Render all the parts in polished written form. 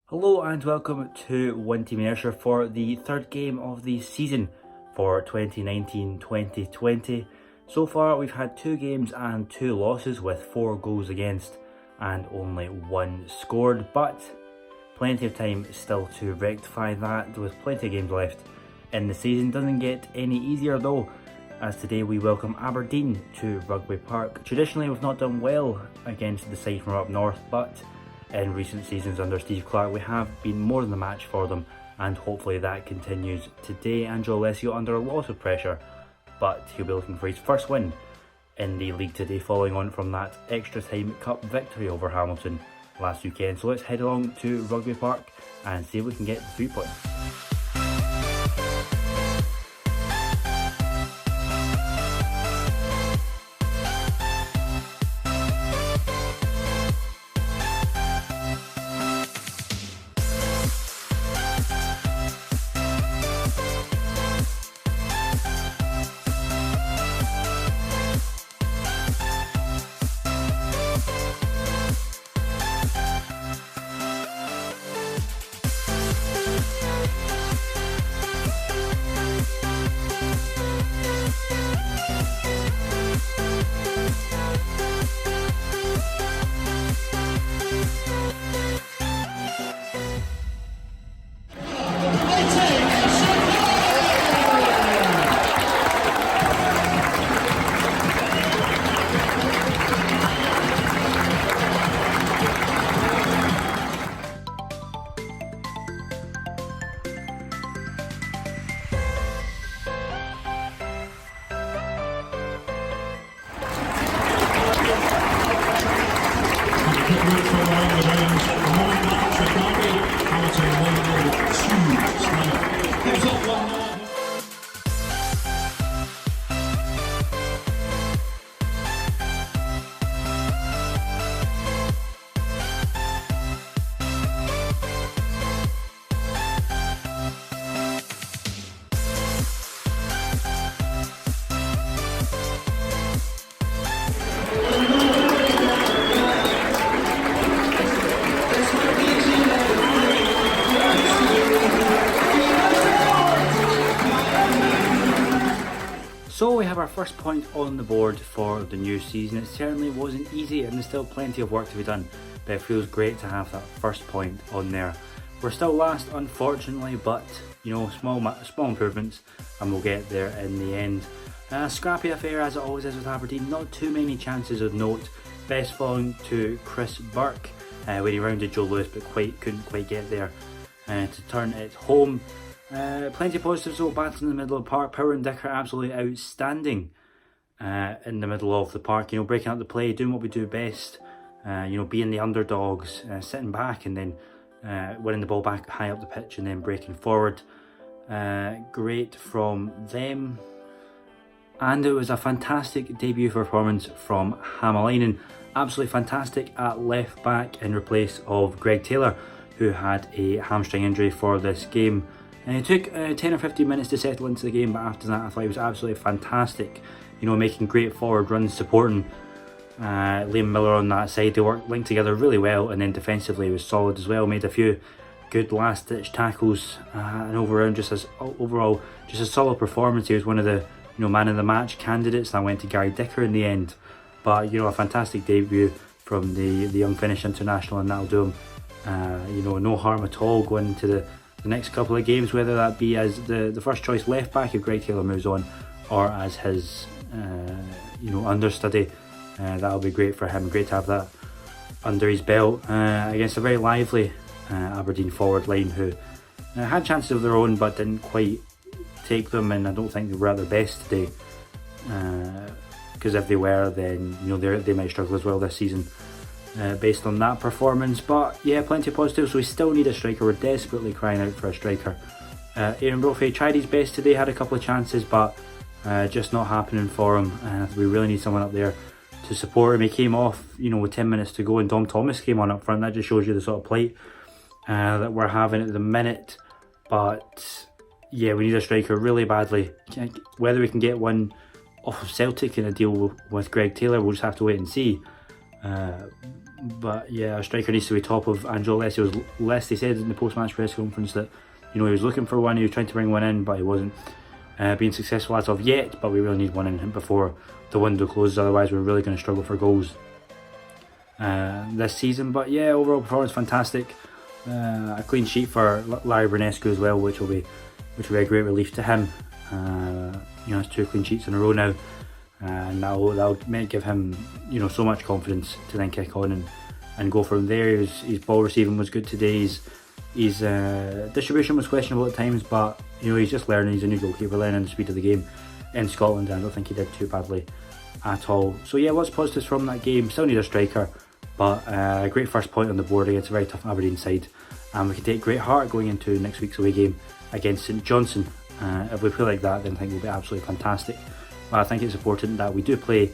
Hello and welcome to One Team Inertia for the third game of the season for 2019-2020. So far we've had 2 games and 2 losses with 4 goals against and only 1 scored, but plenty of time still to rectify that with plenty of games left in the season. Doesn't get any easier though, as today we welcome Aberdeen to Rugby Park. Traditionally we've not done well against the side from up north, but in recent seasons under Steve Clarke we have been more than a match for them, and hopefully that continues today. Angelo Alessio under a lot of pressure, but he'll be looking for his first win in the league today, following on from that extra time cup victory over Hamilton last weekend. So let's head along to Rugby Park and see if we can get the 3 points. So we have our first point on the board for the new season. It certainly wasn't easy and there's still plenty of work to be done, but it feels great to have that first point on there. We're still last unfortunately, but you know, small improvements and we'll get there in the end. Scrappy affair as it always is with Aberdeen, not too many chances of note. Best falling to Chris Burke when he rounded Joe Lewis but couldn't quite get there to turn it home. Plenty of positives though. Battling in the middle of the park, Power and Dick are absolutely outstanding in the middle of the park, you know, breaking up the play, doing what we do best, you know, being the underdogs, sitting back and then winning the ball back high up the pitch and then breaking forward. Great from them. And it was a fantastic debut performance from Hämäläinen, absolutely fantastic at left back in replace of Greg Taylor, who had a hamstring injury for this game. It took 10 or 15 minutes to settle into the game, but after that I thought he was absolutely fantastic, you know, making great forward runs, supporting Liam Miller on that side. They worked linked together really well, and then defensively he was solid as well, made a few good last ditch tackles, and overall just a solid performance. He was one of the, you know, man of the match candidates. That went to Gary Dicker in the end, but you know, a fantastic debut from the young Finnish international, and that'll do him you know, no harm at all going into the next couple of games, whether that be as the first choice left back if Greg Taylor moves on, or as his you know, understudy. That'll be great for him, great to have that under his belt against a very lively Aberdeen forward line who had chances of their own but didn't quite take them, and I don't think they were at their best today, because if they were, then you know, they might struggle as well this season based on that performance. But yeah, plenty of positives. We still need a striker, we're desperately crying out for a striker. Aaron Brophy tried his best today, had a couple of chances, but just not happening for him. We really need someone up there to support him. He came off, you know, with 10 minutes to go, and Dom Thomas came on up front. That just shows you the sort of plight that we're having at the minute. But yeah, we need a striker really badly. Whether we can get one off of Celtic in a deal with Greg Taylor, we'll just have to wait and see. But yeah, our striker needs to be top of Angelo Alessio's list. He said in the post-match press conference that, you know, he was looking for one, he was trying to bring one in, but he wasn't being successful as of yet. But we really need one in before the window closes, otherwise we're really going to struggle for goals this season. But yeah, overall performance fantastic. A clean sheet for Larry Brunescu as well, which will be a great relief to him. You know, it's 2 clean sheets in a row now, and that'll give him, you know, so much confidence to then kick on and go from there. His ball receiving was good today. His distribution was questionable at times, but you know, he's just learning. He's a new goalkeeper, learning the speed of the game in Scotland, and I don't think he did too badly at all. So yeah, lots of positives from that game. Still need a striker, but a great first point on the board against a very tough Aberdeen side, and we can take great heart going into next week's away game against St Johnstone. If we play like that, then I think we'll be absolutely fantastic. But I think it's important that we do play,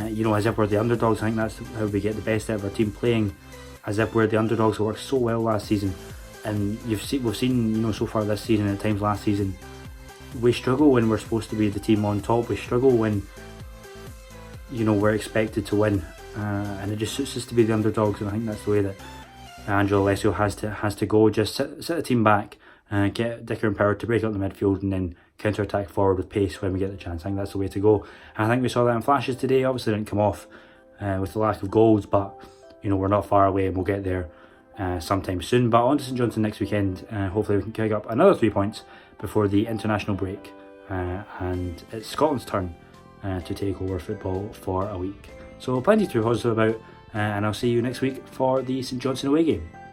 you know, as if we're the underdogs. I think that's how we get the best out of our team, playing as if we're the underdogs. It worked so well last season, and we've seen, you know, so far this season and at times last season, we struggle when we're supposed to be the team on top. We struggle when, you know, we're expected to win, and it just suits us to be the underdogs. And I think that's the way that Angelo Alessio has to go. Just sit the team back, get Dicker and Power to break up the midfield, and then counter-attack forward with pace when we get the chance. I think that's the way to go. And I think we saw that in flashes today. Obviously didn't come off with the lack of goals, but you know, we're not far away and we'll get there sometime soon. But on to St Johnstone next weekend. Hopefully we can pick up another 3 points before the international break, and it's Scotland's turn to take over football for a week. So plenty to be positive about, and I'll see you next week for the St Johnstone away game.